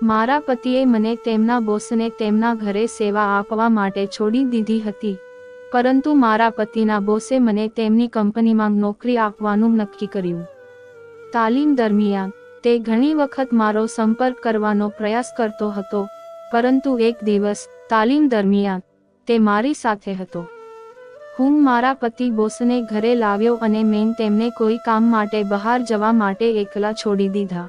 મારા પતિએ મને તેમના બોસને તેમના ઘરે સેવા આપવા માટે છોડી દીધી હતી, પરંતુ મારા પતિના બોસે મને તેમની કંપનીમાં નોકરી આપવાનું નક્કી કર્યું. તાલીમ દરમિયાન તે ઘણી વખત મારો સંપર્ક કરવાનો પ્રયાસ કરતો હતો, પરંતુ એક દિવસ તાલીમ દરમિયાન તે મારી સાથે હતો. હું મારા પતિ બોસને ઘરે લાવ્યો અને મેં તેમને કોઈ કામ માટે બહાર જવા માટે એકલા છોડી દીધા.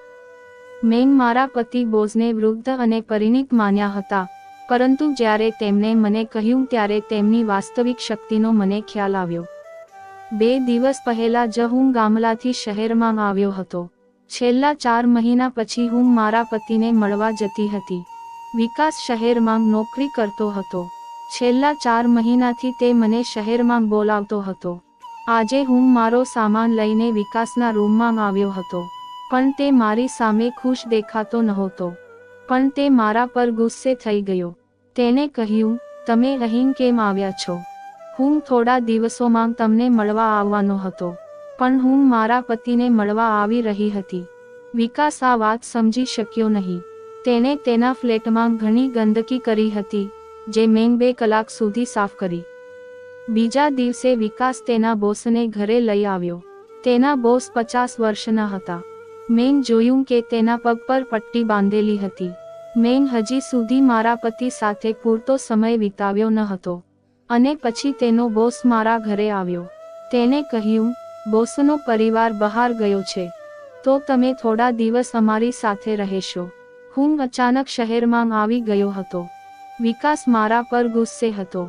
મેં મારા પતિ બોસને વૃદ્ધ અને પરિણીત માન્યા હતા, પરંતુ જ્યારે તેમણે મને કહ્યું ત્યારે તેમની વાસ્તવિક શક્તિનો મને ખ્યાલ આવ્યો. 2 દિવસ પહેલા જ હું ગામડાથી શહેરમાં આવ્યો હતો. છેલ્લા 4 મહિના પછી હું મારા પતિને મળવા જતી હતી. વિકાસ શહેરમાં નોકરી કરતો હતો. છેલ્લા 4 મહિનાથી તે મને શહેરમાં બોલાવતો હતો. આજે હું મારો સામાન લઈને વિકાસના રૂમમાં આવ્યો હતો, પણ તે મારી સામે ખુશ દેખાતો નહોતો. પણ તે મારા પર ગુસ્સે થઈ ગયો. તેણે કહ્યું, તમે અહીં કેમ આવ્યા છો? હું થોડા દિવસોમાં તમને મળવા આવવાનો હતો, પણ હું મારા પતિને મળવા આવી રહી હતી. વિકાસ આ વાત સમજી શક્યો નહીં. તેણે તેના ફ્લેટમાં ઘણી ગંદકી કરી હતી, જે મેં 2 કલાક સુધી સાફ કરી. બીજા દિવસે વિકાસ તેના બોસને ઘરે લઈ આવ્યો. તેના બોસ 50 વર્ષના હતા. મેં જોયું કે તેના પગ પર પટ્ટી બાંધેલી હતી. મેં હજી સુધી મારા પતિ સાથે પૂરતો સમય વિતાવ્યો ન હતો, અને પછી તેનો બોસ મારા ઘરે આવ્યો. તેણે કહ્યું, બોસનો પરિવાર બહાર ગયો છે, તો તમે થોડા દિવસ અમારી સાથે રહેશો. હું અચાનક શહેરમાં આવી ગયો હતો. વિકાસ મારા પર ગુસ્સે હતો.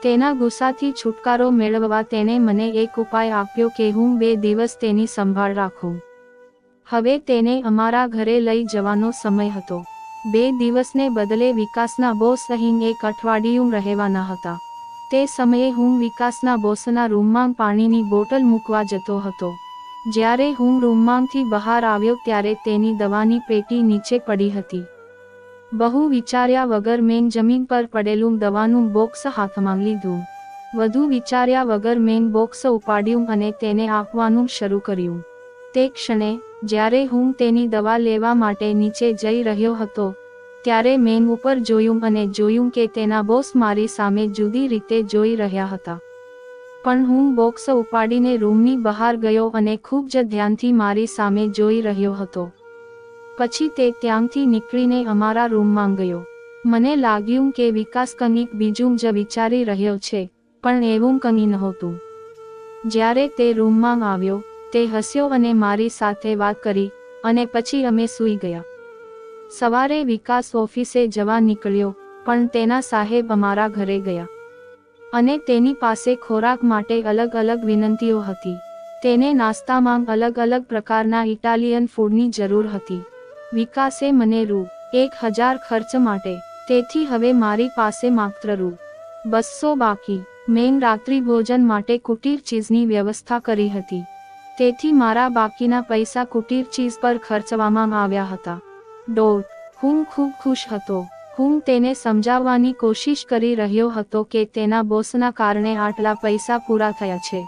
તેના ગુસ્સાથી છુટકારો મેળવવા તેણે મને એક ઉપાય આપ્યો કે હું 2 દિવસ તેની સંભાળ રાખું. હવે તેને અમારા ઘરે લઈ જવાનો સમય હતો. 2 દિવસને બદલે વિકાસના બોસ અહીં 1 અઠવાડિયું રહેવાના હતા. તે સમયે હું વિકાસના બોસના રૂમમાં પાણીની બોટલ મૂકવા જતો હતો. જ્યારે હું રૂમમાંથી બહાર આવ્યો ત્યારે તેની દવાની પેટી નીચે પડી હતી. બહુ વિચાર્યા વગર મેં જમીન પર પડેલું દવાનું બોક્સ હાથમાં લીધું. વધુ વિચાર્યા વગર મેં બોક્સ ઉપાડ્યું અને તેને આપવાનું શરૂ કર્યું. તે ક્ષણે જ્યારે હું તેની દવા લેવા માટે નીચે જઈ રહ્યો હતો, ત્યારે મેં ઉપર જોયું અને જોયું કે તેના બોસ મારી સામે જુદી રીતે જોઈ રહ્યા હતા. પણ હું બોક્સ ઉપાડીને રૂમની બહાર ગયો અને ખૂબ જ ધ્યાનથી મારી સામે જોઈ રહ્યો હતો. પછી તે ત્યાંથી નીકળીને અમારા રૂમમાં ગયો. મને લાગ્યું કે વિકાસ કંઈક બીજું જ વિચારી રહ્યો છે, પણ એવું કંઈ નહોતું. જ્યારે તે રૂમમાં આવ્યો, તે હસ્યો અને મારી સાથે વાત કરી, અને પછી અમે સૂઈ ગયા. સવારે વિકાસ ઓફિસે જવા નીકળ્યો, પણ તેના સાહેબ અમારા ઘરે ગયા. અને તેની પાસે ખોરાક માટે અલગ અલગ વિનંતીઓ હતી. તેને નાસ્તામાં અલગ અલગ પ્રકારના ઇટાલિયન ફૂડની જરૂર હતી. વિકાસે મને ₹1000 ખર્ચ માટે, તેથી હવે મારી પાસે માત્ર ₹200 બાકી. મેં રાત્રિ ભોજન માટે કુટીર ચીઝની વ્યવસ્થા કરી હતી, તેથી મારા બાકીના પૈસા કુટીર ચીઝ પર ખર્ચવામાં આવ્યા હતા. હું ખૂબ ખુશ હતો. હું તેને સમજાવવાની કોશિશ કરી રહ્યો હતો કે તેના બોસના કારણે આટલા પૈસા પૂરા થયા છે,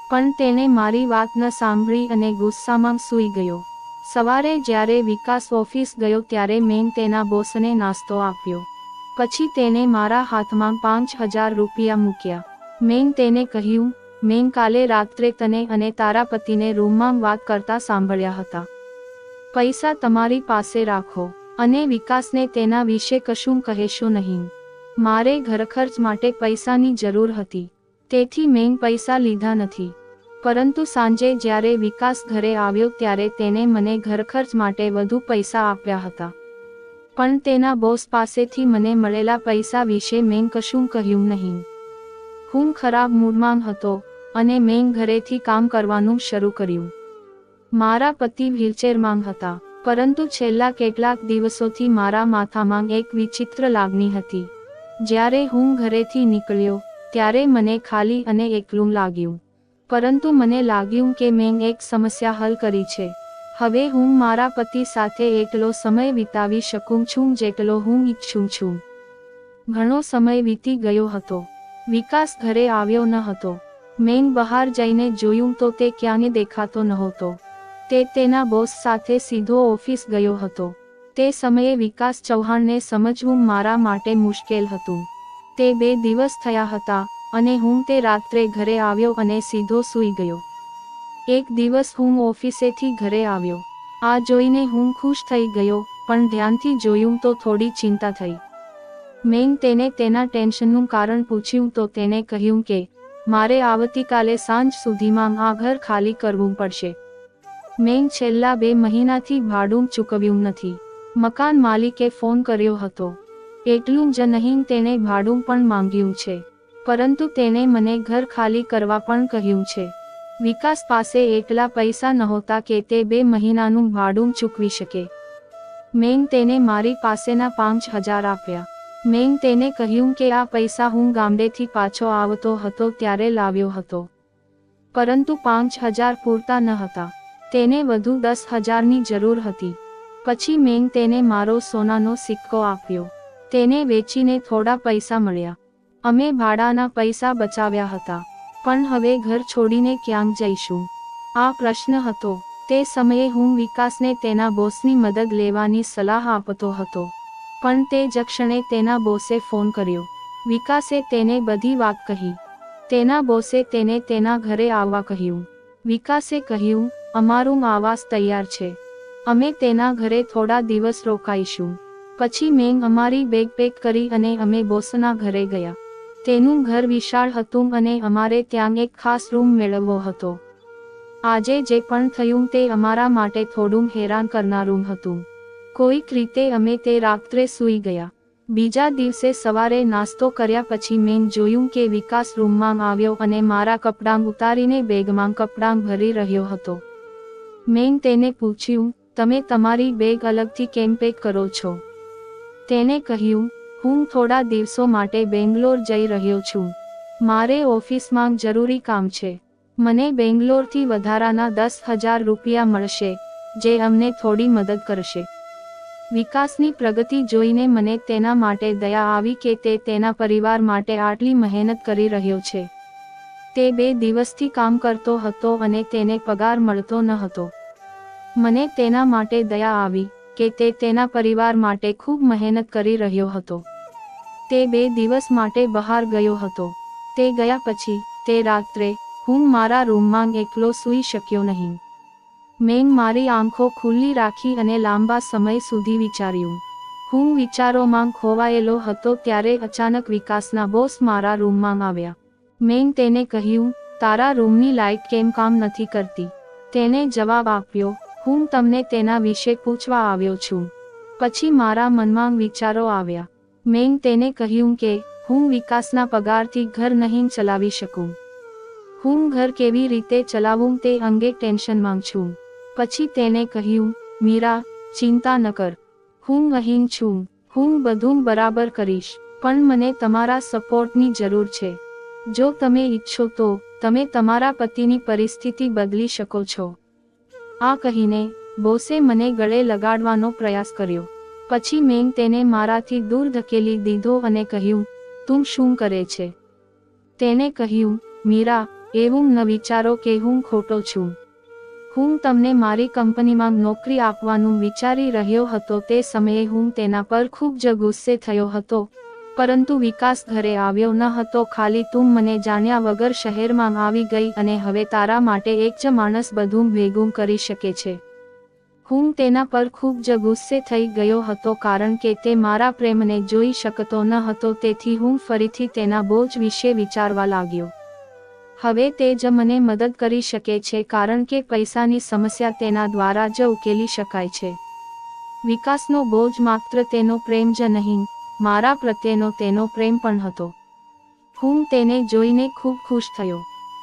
પણ તેણે મારી વાત ન સાંભળી અને ગુસ્સામાં સૂઈ ગયો. સવારે જ્યારે વિકાસ ઓફિસ ગયો ત્યારે મેં તેના બોસને નાસ્તો આપ્યો. પછી તેને મારા હાથમાં ₹5000 મૂક્યા. મેં તેને કહ્યું, મેં કાલે રાત્રે તને અને તારા પતિને રૂમમાં વાત કરતા સાંભળ્યા હતા. પૈસા તમારી પાસે રાખો, અને વિકાસને તેના વિશે કશું કહેશો નહીં. મારે ઘરખર્ચ માટે પૈસાની જરૂર હતી, તેથી મેં પૈસા લીધા નથી. પરંતુ સાંજે જ્યારે વિકાસ ઘરે આવ્યો ત્યારે તેને મને ઘરખર્ચ માટે વધુ પૈસા આપ્યા હતા. પણ તેના બોસ પાસેથી મને મળેલા પૈસા વિશે મેં કશું કહ્યું નહીં. હું ખરાબ મૂડમાં હતો, અને મેં ઘરેથી કામ કરવાનું શરૂ કર્યું. મારા પતિ વ્હીલચેરમાં હતા, પરંતુ છેલ્લા કેટલાક દિવસોથી મારા માથામાં એક વિચિત્ર લાગણી હતી. જ્યારે હું ઘરેથી નીકળ્યો ત્યારે મને ખાલી અને એકલું લાગ્યું. પરંતુ મને લાગ્યું કે મેં એક સમસ્યા હલ કરી છે. હવે હું મારા પતિ સાથે એટલો સમય વિતાવી શકું છું જેટલો હું ઈચ્છું છું. ઘણો સમય વીતી ગયો હતો. વિકાસ ઘરે આવ્યો ન હતો. મેં બહાર જઈને જોયું તો તે ક્યાંય દેખાતો નહોતો. તે તેના બોસ સાથે સીધો ઓફિસ ગયો હતો. તે સમયે વિકાસ ચૌહાણને સમજવું મારા માટે મુશ્કેલ હતું. તે 2 દિવસ થયા હતા અને હું તે રાત્રે ઘરે આવ્યો અને સીધો સૂઈ ગયો. એક દિવસ હું ઓફિસેથી ઘરે આવ્યો. આ જોઈને હું ખુશ થઈ ગયો, પણ ધ્યાનથી જોયું તો થોડી ચિંતા થઈ. મેં તેને તેના ટેન્શનનું કારણ પૂછ્યું તો તેણે કહ્યું કે મારે આવતીકાલે સાંજ સુધીમાં આ ઘર ખાલી કરવું પડશે. મેં છેલ્લા 2 મહિનાથી ભાડું ચૂકવ્યું નથી. મકાન માલિકે ફોન કર્યો હતો. એટલું જ નહીં, તેણે ભાડું પણ માંગ્યું છે, પરંતુ તેણે મને ઘર ખાલી કરવા પણ કહ્યું છે. વિકાસ પાસે એટલા પૈસા નહોતા કે તે 2 મહિનાનું ભાડું ચૂકવી શકે. મેં તેને મારી પાસેના 5000 આપ્યા. મેં તેને કહ્યું કે આ પૈસા હું ગામડેથી પાછો આવતો હતો ત્યારે લાવ્યો હતો, પરંતુ 5000 પૂરતા ન હતા. તેને વધુ 10000ની જરૂર હતી. પછી મેં તેને મારો સોનાનો સિક્કો આપ્યો. તેને વેચીને થોડા પૈસા મળ્યા. અમે ભાડાના પૈસા બચાવ્યા હતા. પણ હવે ઘર છોડીને ક્યાં જઈશું? આ પ્રશ્ન હતો. તે સમયે હું વિકાસને તેના બોસની મદદ લેવાની સલાહ આપતો હતો, પણ તે જ ક્ષણે તેના બોસે ફોન કર્યો. વિકાસે તેને બધી વાત કહી. તેના બોસે તેને તેના ઘરે આવવા કહ્યું. વિકાસે કહ્યું, અમારું આવાસ તૈયાર છે, અમે તેના ઘરે થોડા દિવસ રોકાઈશું. પછી મેં અમારી બેગ પેક કરી અને અમે બોસના ઘરે ગયા. તેનું ઘર વિશાળ હતું અને અમારે ત્યાં એક ખાસ રૂમ મેળવવો હતો. આજે જે પણ થયું તે અમારા માટે થોડું હેરાન કરનારું હતું. કોઈક રીતે અમે તે રાત્રે સૂઈ ગયા. બીજા દિવસે સવારે નાસ્તો કર્યા પછી મેં જોયું કે વિકાસ રૂમમાં આવ્યો અને મારા કપડાં ઉતારીને બેગમાં કપડાં ભરી રહ્યો હતો. મેં તેને પૂછ્યું, તમે તમારી બેગ અલગથી કેમ પેક કરો છો? તેને કહ્યું, હું થોડા દિવસો માટે બેંગ્લોર જઈ રહ્યો છું. મારે ઓફિસમાં જરૂરી કામ છે. મને બેંગ્લોરથી વધારાના 10,000 રૂપિયા મળશે, જે અમને થોડી મદદ કરશે. વિકાસની પ્રગતિ જોઈને મને તેના માટે દયા આવી કે તે તેના પરિવાર માટે આટલી મહેનત કરી રહ્યો છે. તે 2 દિવસથી કામ કરતો હતો અને તેને પગાર મળતો ન હતો. મને તેના માટે દયા આવી કે તે તેના પરિવાર માટે ખૂબ મહેનત કરી રહ્યો હતો. તે 2 દિવસ માટે બહાર ગયો હતો. તે ગયા પછી તે રાત્રે હું મારા રૂમમાં એકલો સૂઈ શક્યો નહીં. મેં મારી આંખો ખુલ્લી રાખી અને લાંબા સમય સુધી વિચાર્યું. હું વિચારોમાં ખોવાયેલો હતો ત્યારે અચાનક વિકાસના બોસ મારા રૂમમાં આવ્યા. મેં તેને કહ્યું, તારા રૂમની લાઇટ કેમ કામ નથી કરતી? તેને જવાબ આપ્યો, હું તમને તેના વિશે પૂછવા આવ્યો છું. પછી મારા મનમાં વિચારો આવ્યા. મેં તેને કહ્યું કે હું વિકાસના પગારથી ઘર નહીં ચલાવી શકું. હું ઘર કેવી રીતે ચલાવું તે અંગે ટેન્શનમાં છું. પછી તેને કહ્યું, મીરા, ચિંતા ન કર, હું અહીં છું. હું બધું બરાબર કરીશ, પણ મને તમારા સપોર્ટની જરૂર છે. જો તમે ઈચ્છો તો તમે તમારા પતિની પરિસ્થિતિ બદલી શકો છો. આ કહીને બોસે મને ગળે લગાડવાનો પ્રયાસ કર્યો. પછી મેં તેને મારાથી દૂર ધકેલી દીધો અને કહ્યું, તું શું કરે છે? તેને કહ્યું, મીરા, એવું ન વિચારો કે હું ખોટો છું. હું તમને મારી કંપનીમાં નોકરી આપવાનું વિચારી રહ્યો હતો. તે સમયે હું તેના પર ખૂબ જ ગુસ્સે થયો હતો, પરંતુ વિકાસ ઘરે આવ્યો ન હતો. ખાલી તું મને જાણ્યા વગર શહેરમાં આવી ગઈ અને હવે તારા માટે એક જ માણસ બધું ભેગું કરી શકે છે. હું તેના પર ખૂબ જ ગુસ્સે થઈ ગયો હતો કારણ કે તે મારા પ્રેમને જોઈ શકતો ન હતો. તેથી હું ફરીથી તેના બોજ વિશે વિચારવા લાગ્યો. હવે તે જ મને મદદ કરી શકે છે કારણ કે પૈસાની સમસ્યા તેના દ્વારા જ ઉકેલી શકાય છે. વિકાસનો બોજ માત્ર તેનો પ્રેમ જ નહીં, મારા પ્રત્યેનો તેનો પ્રેમ પણ હતો. હું તેને જોઈને ખૂબ ખુશ થયો.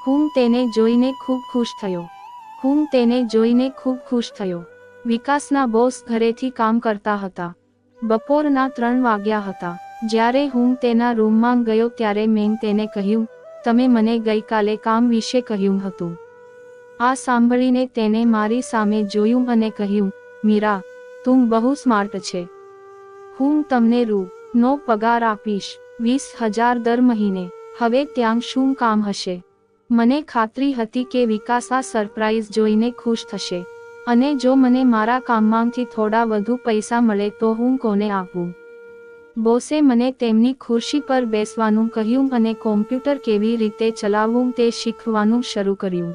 હું તેને જોઈને ખૂબ ખુશ થયો. હું તેને જોઈને ખૂબ ખુશ થયો. વિકાસના બોસ ઘરેથી કામ કરતા હતા. બપોરના 3 વાગ્યા હતા. જ્યારે હું તેના રૂમમાં ગયો ત્યારે મેં તેને કહ્યું, તમે મને ગઈકાલે કામ વિશે કહ્યું હતું. આ સાંભળીને તેને મારી સામે જોયું અને કહ્યું, મીરા, તું બહુ સ્માર્ટ છે. હું તમને રૂ. પગાર આપીશ, 20,000 દર મહિને. હવે ત્યાં શું કામ હશે? મને ખાતરી હતી કે વિકાસ આ સરપ્રાઈઝ જોઈને ખુશ થશે. અને જો મને મારા કામમાંથી થોડા વધુ પૈસા મળે તો હું કોને આપું? બોસે મને તેમની ખુરશી પર બેસવાનું કહ્યું અને કોમ્પ્યુટર કેવી રીતે ચલાવવું તે શીખવાનું શરૂ કર્યું.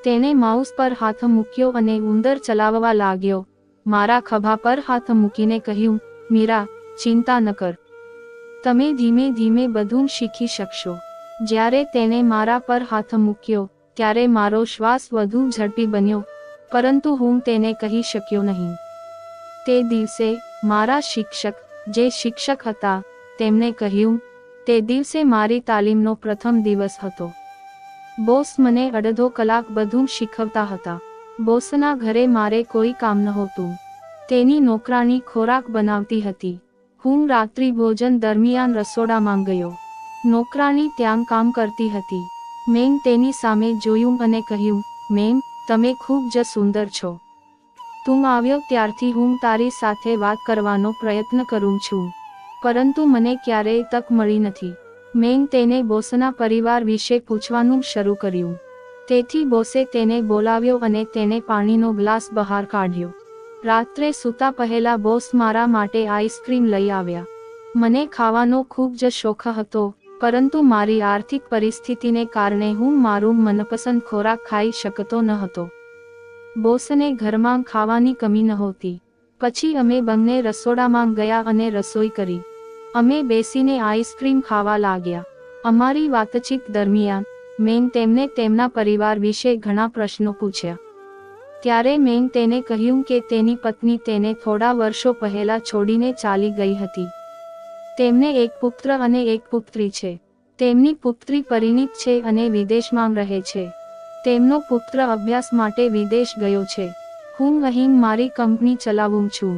તેણે માઉસ પર હાથ મૂક્યો અને ઉંદર ચલાવવા લાગ્યો. મારા ખભા પર હાથ મૂકીને કહ્યું, મીરા, ચિંતા ન કર. તમે ધીમે ધીમે બધું શીખી શકશો. જ્યારે તેણે મારા પર હાથ મૂક્યો ત્યારે મારો શ્વાસ વધુ ઝડપી બન્યો, પરંતુ હું તેને કહી શક્યો નહીં. તે દિવસે મારા શિક્ષક, જે શિક્ષક હતા, તેમણે કહ્યું, તે દિવસે મારી તાલીમનો પ્રથમ દિવસ હતો. બોસ મને અડધો કલાક બધું શીખવતા હતા. બોસના ઘરે મારે કોઈ કામ નહોતું. તેની નોકરાણી ખોરાક બનાવતી હતી. હું રાત્રિ ભોજન દરમિયાન રસોડામાં ગયો. નોકરાણી ત્યાં કામ કરતી હતી. મેં તેની સામે જોયું અને કહ્યું, મેમ, તમે ખૂબ જ સુંદર છો. તું આવ્યો ત્યારથી હું તારી સાથે વાત કરવાનો પ્રયત્ન કરું છું, પરંતુ મને ક્યારેય તક મળી નથી. મેં તેને બોસના પરિવાર વિશે પૂછવાનું શરૂ કર્યું. તેથી બોસે તેને બોલાવ્યો અને તેને પાણીનો ગ્લાસ બહાર કાઢ્યો. રાત્રે સૂતા પહેલા બોસ મારા માટે આઈસ્ક્રીમ લઈ આવ્યા. મને ખાવાનો ખૂબ જ શોખ હતો, પરંતુ મારી આર્થિક પરિસ્થિતિને કારણે હું મારું મનપસંદ ખોરાક ખાઈ શકતો ન હતો. બોસને ઘરમાં ખાવાની કમી નહોતી. પછી અમે બંને રસોડામાં ગયા અને રસોઈ કરી. અમે બેસીને આઈસ્ક્રીમ ખાવા લાગ્યા. અમારી વાતચીત દરમિયાન મેં તેમને તેમના પરિવાર વિશે ઘણા પ્રશ્નો પૂછ્યા. ત્યારે મેં તેને કહ્યું કે તેની પત્ની તેને થોડા વર્ષો પહેલા છોડીને ચાલી ગઈ હતી. તેમને એક પુત્ર અને એક પુત્રી છે. તેમની પુત્રી પરિણીત છે અને વિદેશમાં રહે છે. તેમનો પુત્ર અભ્યાસ માટે વિદેશ ગયો છે. હું અહીં મારી કંપની ચલાવું છું.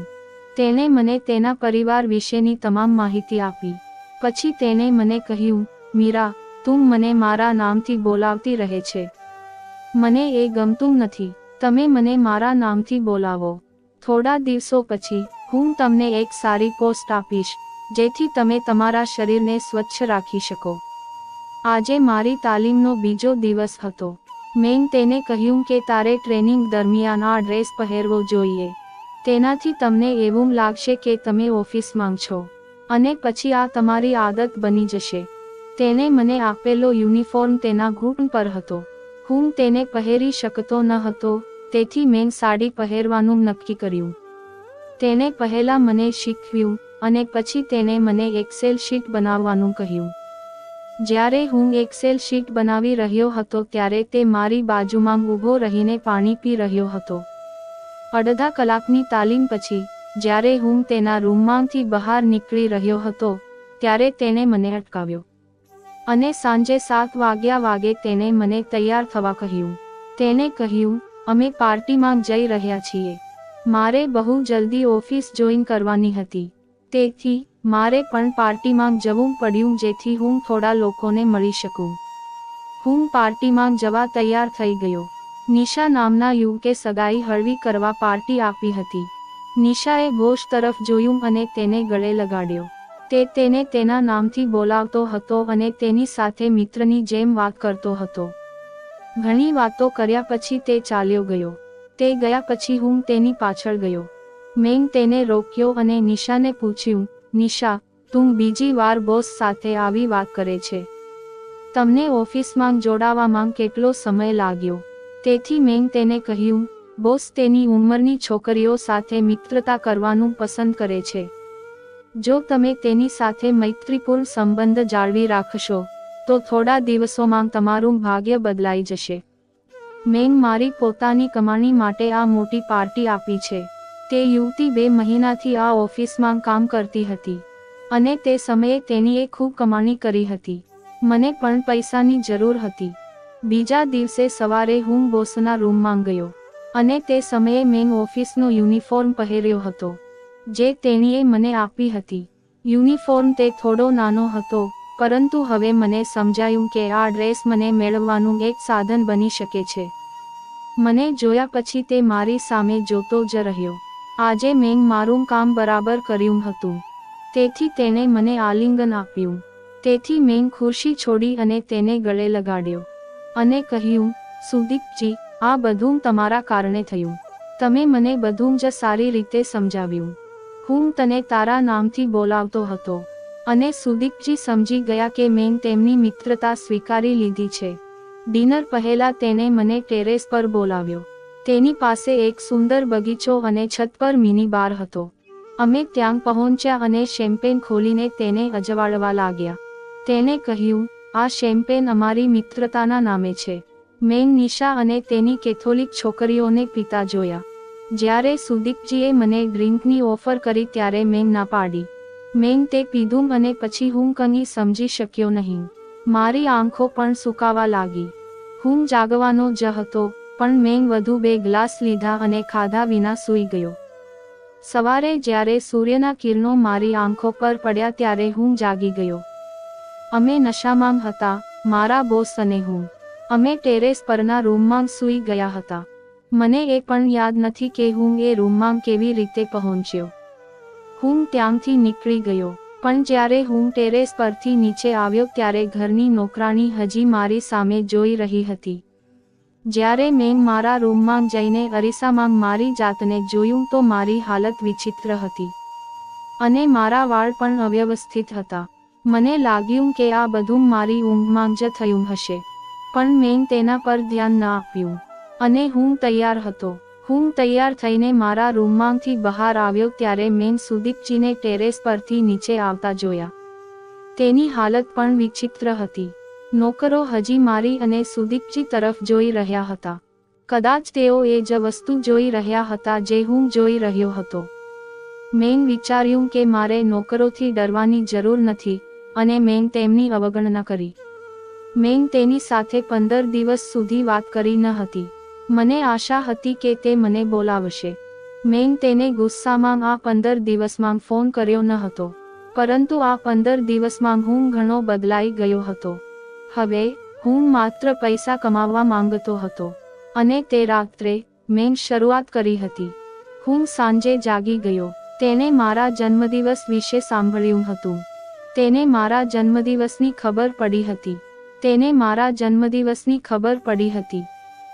તેણે મને તેના પરિવાર વિશેની તમામ માહિતી આપી. પછી તેણે મને કહ્યું, મીરા, તું મને મારા નામથી બોલાવતી રહે છે. મને એ ગમતું નથી. તમે મને મારા નામથી બોલાવો. થોડા દિવસો પછી હું તમને એક સારી પોસ્ટ આપીશ, જેથી તમે તમારા શરીરને સ્વચ્છ રાખી શકો. આજે મારી તાલીમનો બીજો દિવસ હતો. મેં તેને કહ્યું કે તારે ટ્રેનિંગ દરમિયાન આ ડ્રેસ પહેરવો જોઈએ. તેનાથી તમને એવું લાગશે કે તમે ઓફિસમાં છો, અને પછી આ તમારી આદત બની જશે. તેણે મને આપેલો યુનિફોર્મ તેના ઘૂંટણ પર હતો. હું તેને પહેરી શકતો ન હતો, તેથી મેં સાડી પહેરવાનું નક્કી કર્યું. તેણે પહેલા મને શીખવ્યું, અને પછી તેણે મને એક્સેલ શીટ બનાવવાનું કહ્યું. જ્યારે હું એક્સેલ શીટ બનાવી રહ્યો હતો ત્યારે તે મારી બાજુમાં ઊભો રહીને પાણી પી રહ્યો હતો. અડધા કલાકની તાલીમ પછી, જ્યારે હું તેના રૂમમાંથી બહાર નીકળી રહ્યો હતો, ત્યારે તેણે મને અટકાવ્યો. અને સાંજે 7 વાગે તેણે મને તૈયાર થવા કહ્યું. તેણે કહ્યું, અમે પાર્ટીમાં જઈ રહ્યા છીએ. મારે બહુ જલ્દી ઓફિસ જોઈન કરવાની હતી. તેથી મારે પણ પાર્ટીમાં જવું પડ્યું જેથી હું થોડા લોકોને મળી શકું. હું પાર્ટીમાં જવા તૈયાર થઈ ગયો. નિશા નામના યુવકે સગાઈ હળવી કરવા પાર્ટી આપી હતી. નિશાએ બોસ તરફ જોયું અને તેને ગળે લગાડ્યો. તે તેને તેના નામથી બોલાવતો હતો અને તેની સાથે મિત્રની જેમ વાત કરતો હતો. ઘણી વાતો કર્યા પછી તે ચાલ્યો ગયો. તે ગયા પછી હું તેની પાછળ ગયો. મેં તેને રોક્યો અને નિશાને પૂછ્યું, નિશા, તું બીજી વાર બોસ સાથે આવી વાત કરે છે. તમને ઓફિસમાં જોડાવામાં કેટલો સમય લાગ્યો? તેથી મેં તેને કહ્યું, બોસ તેની ઉંમરની છોકરીઓ સાથે મિત્રતા કરવાનું પસંદ કરે છે. જો તમે તેની સાથે મૈત્રીપૂર્ણ સંબંધ જાળવી રાખશો, તો થોડા દિવસોમાં તમારું ભાગ્ય બદલાઈ જશે. મેં મારી પોતાની કમાણી માટે આ મોટી પાર્ટી આપી છે. તે યુવતી 2 મહિનાથી આ ઓફિસમાં કામ કરતી હતી, અને તે સમયે તેણીએ ખૂબ કમાણી કરી હતી. મને પણ પૈસાની જરૂર હતી. બીજા દિવસે સવારે હું બોસના રૂમમાં ગયો, અને તે સમયે મેં ઓફિસનો યુનિફોર્મ પહેર્યો હતો, જે તેણીએ મને આપી હતી. યુનિફોર્મ તે થોડો નાનો હતો, પરંતુ હવે મને સમજાયું કે આ ડ્રેસ મને મેળવવાનું એક સાધન બની શકે છે. મને જોયા પછી તે મારી સામે જોતો જ રહ્યો. આજે મેં મારું કામ બરાબર કર્યું હતું, તેથી તેણે મને આલિંગન આપ્યું. તેથી મેં ખુરશી છોડી અને તેને ગળે લગાડ્યો, અને કહ્યું, સુદીપજી, આ બધું તમારા કારણે થયું. તમે મને બધું જ સારી રીતે સમજાવ્યું. હું તને તારા નામથી બોલાવતો હતો. અને સુદીપજી સમજી ગયા કે મેં તેમની મિત્રતા સ્વીકારી લીધી છે. ડિનર પહેલા તેણે મને ટેરેસ પર બોલાવ્યો. તેની પાસે એક સુંદર બગીચો અને છત પર મિની બાર હતો. અમે ત્યાં પહોંચ્યા અને શેમ્પેન ખોલીને તેને અજવાળવા લાગ્યા. તેણે કહ્યું, આ શેમ્પેન અમારી મિત્રતાના નામે છે. મેં નિશા અને તેની કેથોલિક છોકરીઓને પીતા જોયા. જ્યારે સુદીપજીએ મને ડ્રિંકની ઓફર કરી ત્યારે મેં ના પાડી. મેં તે પીધું અને પછી હું કંઈ સમજી શક્યો નહીં. મારી આંખો પણ સુકાવા લાગી. હું જાગવાનો જ હતો, પણ મેં વધુ 2 ગ્લાસ લીધા અને ખાધા વિના સૂઈ ગયો. સવારે જ્યારે સૂર્યના કિરણો મારી આંખો પર પડ્યા ત્યારે હું જાગી ગયો. અમે નશામાં હતા, મારા બોસ અને હું. અમે ટેરેસ પરના રૂમમાં સૂઈ ગયા હતા. મને એ પણ યાદ નથી કે હું એ રૂમમાં કેવી રીતે પહોંચ્યો. હું ત્યાંથી નીકળી ગયો, પણ જ્યારે હું ટેરેસ પરથી નીચે આવ્યો ત્યારે ઘરની નોકરાણી હજી મારી સામે જોઈ રહી હતી. જ્યારે મેં મારા રૂમમાં જઈને અરીસામાં મારી જાતને જોયું તો મારી હાલત વિચિત્ર હતી. અને મારા વાળ પણ અવ્યવસ્થિત હતા. મને લાગ્યું કે આ બધું મારી ઊંઘમાં જ થયું હશે, પણ મેં તેના પર ધ્યાન ન આપ્યું. અને હું તૈયાર હતો. હું તૈયાર થઈને મારા રૂમમાંથી બહાર આવ્યો ત્યારે મેં સુદીપજીને ટેરેસ પરથી નીચે આવતા જોયા. તેની હાલત પણ વિચિત્ર હતી. નોકરો હજી મારી અને સુદીપજી તરફ જોઈ રહ્યા હતા. કદાચ તેઓ એ જ વસ્તુ જોઈ રહ્યા હતા જે હું જોઈ રહ્યો હતો. મેં વિચાર્યું કે મારે નોકરોથી ડરવાની જરૂર નથી, અને મેં તેમની અવગણના કરી. મેં તેની સાથે 15 દિવસ સુધી વાત કરી ન હતી. મને આશા હતી કે તે મને બોલાવશે. મેં તેને ગુસ્સામાં આ 15 દિવસમાં ફોન કર્યો ન હતો, પરંતુ આ 15 દિવસમાં હું ઘણો બદલાઈ ગયો હતો. હવે હું માત્ર પૈસા કમાવવા માંગતો હતો. અને તે રાત્રે મેં શરૂઆત કરી હતી. હું સાંજે જાગી ગયો. તેને મારા જન્મદિવસ વિશે સાંભળ્યું હતું. તેને મારા જન્મદિવસની ખબર પડી હતી. તેને મારા જન્મદિવસની ખબર પડી હતી.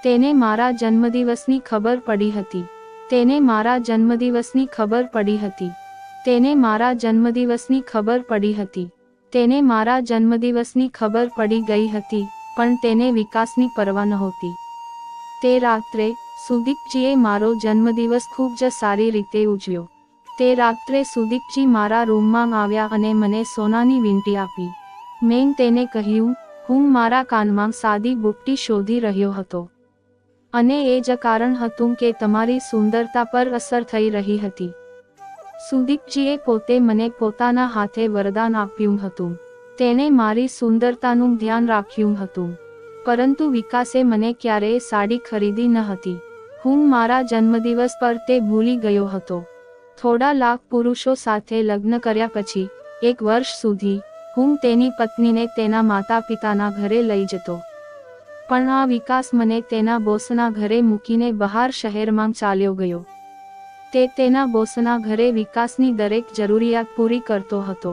તેને મારા જન્મદિવસની ખબર પડી હતી. તેને મારા જન્મદિવસની ખબર પડી હતી. તેને મારા જન્મદિવસની ખબર પડી હતી. તેને મારા જન્મદિવસની ખબર પડી ગઈ હતી, પણ તેને વિકાસની પરવા નહોતી. તે રાત્રે સુદીપજીએ મારો જન્મદિવસ ખૂબ જ સારી રીતે ઉજવ્યો. તે રાત્રે સુદીપજી મારા રૂમમાં આવ્યા અને મને સોનાની વીંટી આપી. મેં તેને કહ્યું, હું મારા કાનમાં સાદી બુટ્ટી શોધી રહ્યો હતો. અને એ જ કારણ હતું કે તમારી સુંદરતા પર અસર થઈ રહી હતી. સુદીપજીએ પોતે મને પોતાના હાથે વરદાન આપ્યું હતું. તેણે મારી સુંદરતાનું ધ્યાન રાખ્યું હતું. પરંતુ વિકાસે મને ક્યારેય સાડી ખરીદી ન હતી. હું મારા જન્મદિવસ પર તે ભૂલી ગયો હતો. થોડા લાખ પુરુષો સાથે લગ્ન કર્યા પછી 1 વર્ષ સુધી હું તેની પત્નીને તેના માતા પિતાના ઘરે લઈ જતો. પણ આ વિકાસ મને તેના બોસના ઘરે મૂકીને બહાર શહેરમાં ચાલ્યો ગયો. તે તેના બોસના ઘરે વિકાસની દરેક જરૂરિયાત પૂરી કરતો હતો.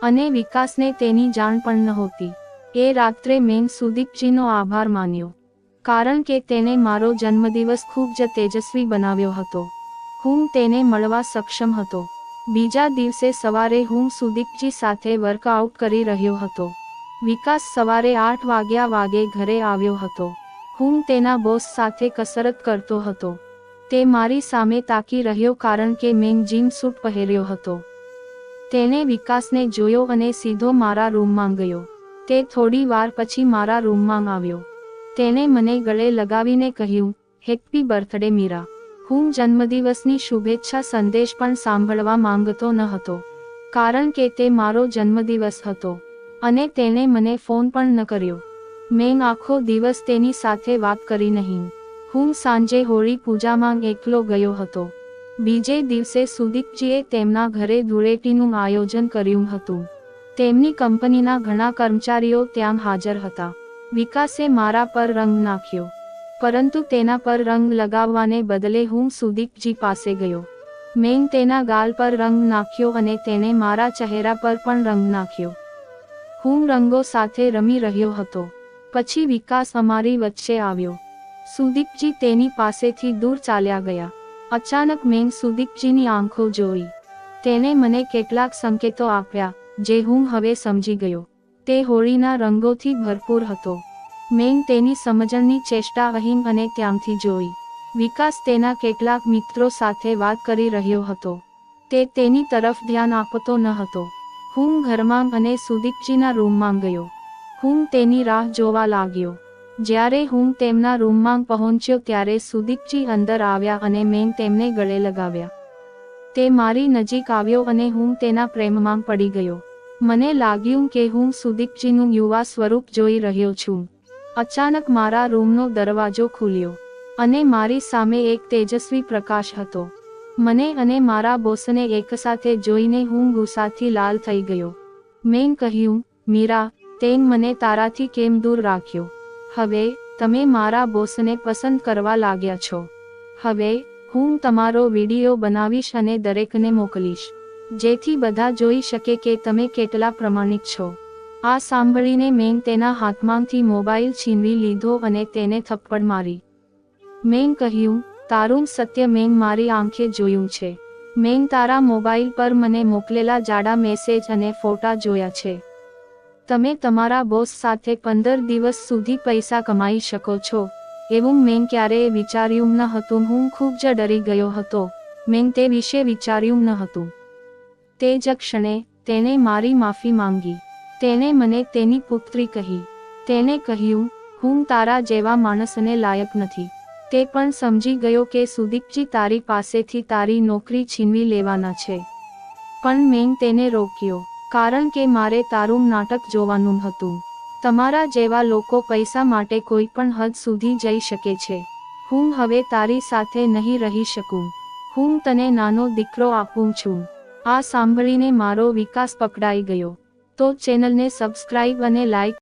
અને વિકાસને તેની જાણ પણ નહોતી. એ રાત્રે મેં સુદીપજીનો આભાર માન્યો, કારણ કે તેને મારો જન્મદિવસ ખૂબ જ તેજસ્વી બનાવ્યો હતો. હું તેને મળવા સક્ષમ હતો. બીજા દિવસે સવારે હું સુદીપજી સાથે વર્કઆઉટ કરી રહ્યો હતો. વિકાસ સવારે 8 વાગે ઘરે આવ્યો હતો. હું તેના બોસ સાથે કસરત કરતો હતો. તે મારી સામે તાકી રહ્યો કારણ કે મેં જીમ સૂટ પહેર્યો હતો. તેણે વિકાસને જોયો અને સીધો મારા રૂમમાં ગયો. તે થોડી વાર પછી મારા રૂમમાં આવ્યો. તેણે મને ગળે લગાવીને કહ્યું, હેપી બર્થડે મીરા. હું જન્મદિવસની શુભેચ્છા સંદેશ પણ સાંભળવા માંગતો ન હતો, કારણ કે તે મારો જન્મદિવસ હતો. અને તેણે મને ફોન પણ ન કર્યો. મેં આખો દિવસ તેની સાથે વાત કરી નહીં. હું સાંજે હોળી પૂજામાં એકલો ગયો હતો. બીજે દિવસે સુદીપજીએ તેમના ઘરે ધૂળેટીનું આયોજન કર્યું હતું. તેમની કંપનીના ઘણા કર્મચારીઓ ત્યાં હાજર હતા. વિકાસે મારા પર રંગ નાખ્યો, પરંતુ તેના પર રંગ લગાવવાને બદલે હું સુદીપજી પાસે ગયો. મેં તેના ગાલ પર રંગ નાખ્યો અને તેણે મારા ચહેરા પર પણ રંગ નાખ્યો. હું રંગો સાથે રમી રહ્યો હતો. પછી વિકાસ અમારી વચ્ચે આવ્યો. સુદીપજી તેની પાસેથી દૂર ચાલ્યા ગયા. અચાનક મેં સુદીપજીની આંખો જોઈ. તેને મને કેટલાક સંકેતો આપ્યા, જે હું હવે સમજી ગયો. તે હોળીના રંગોથી ભરપૂર હતો. મેં તેની સમજણની ચેષ્ટા અહીં અને ત્યાંથી જોઈ. વિકાસ તેના કેટલાક મિત્રો સાથે વાત કરી રહ્યો હતો. તે તેની તરફ ધ્યાન આપતો ન હતો. હું ઘરમાં અને સુદીપજીના રૂમમાં ગયો. હું તેની રાહ જોવા લાગ્યો. જ્યારે હું તેમના રૂમમાં પહોંચ્યો ત્યારે સુદીપજી અંદર આવ્યા અને મેં તેમને ગળે લગાવ્યા. તે મારી નજીક આવ્યો અને હું તેના પ્રેમમાં પડી ગયો. મને લાગ્યું કે હું સુદીપજીનું યુવા સ્વરૂપ જોઈ રહ્યો છું. અચાનક મારા રૂમનો દરવાજો ખુલ્યો અને મારી સામે એક તેજસ્વી પ્રકાશ હતો. મને અને મારા બોસને એકસાથે જોઈને હું ગુસ્સાથી લાલ થઈ ગયો. મેં કહ્યું, મીરા, તેં મને તારાથી કેમ દૂર રાખ્યો? હવે તમે મારા બોસને પસંદ કરવા લાગ્યા છો. હવે હું તમારો વિડીયો બનાવીશ અને દરેકને મોકલીશ, જેથી બધા જોઈ શકે કે તમે કેટલા પ્રમાણિક છો. આ સાંભળીને મેં તેના હાથમાંથી મોબાઈલ છીનવી લીધો અને તેને થપ્પડ મારી. મેં કહ્યું, તારું સત્ય મેં મારી આંખે જોયું છે. મેં તારા મોબાઈલ પર મને મોકલેલા જાડા મેસેજ અને ફોટા જોયા છે. તમે તમારા બોસ સાથે 15 દિવસ સુધી પૈસા કમાઈ શકો છો, એવું મેં ક્યારેય વિચાર્યું ન હતું. હું ખૂબ જ ડરી ગયો હતો. મેં તે વિશે વિચાર્યું ન હતું. તે જ ક્ષણે તેણે મારી માફી માંગી. તેણે મને તેની પુત્રી કહી. તેણે કહ્યું, હું તારા જેવા માણસને લાયક નથી. તે પણ સમજી ગયો કે સુદીપજી તારી પાસેથી તારી નોકરી છીનવી લેવાના છે. પણ મેં તેને રોક્યો, કારણ કે મારે તારું નાટક જોવાનું હતું. તમારા જેવા લોકો પૈસા માટે કોઈ પણ હદ સુધી જઈ શકે છે. હું હવે તારી સાથે નહીં રહી શકું. હું તને નાનો દીકરો આપું છું. આ સાંભળીને મારો વિકાસ પકડાઈ ગયો. તો ચેનલને સબસ્ક્રાઇબ અને લાઇક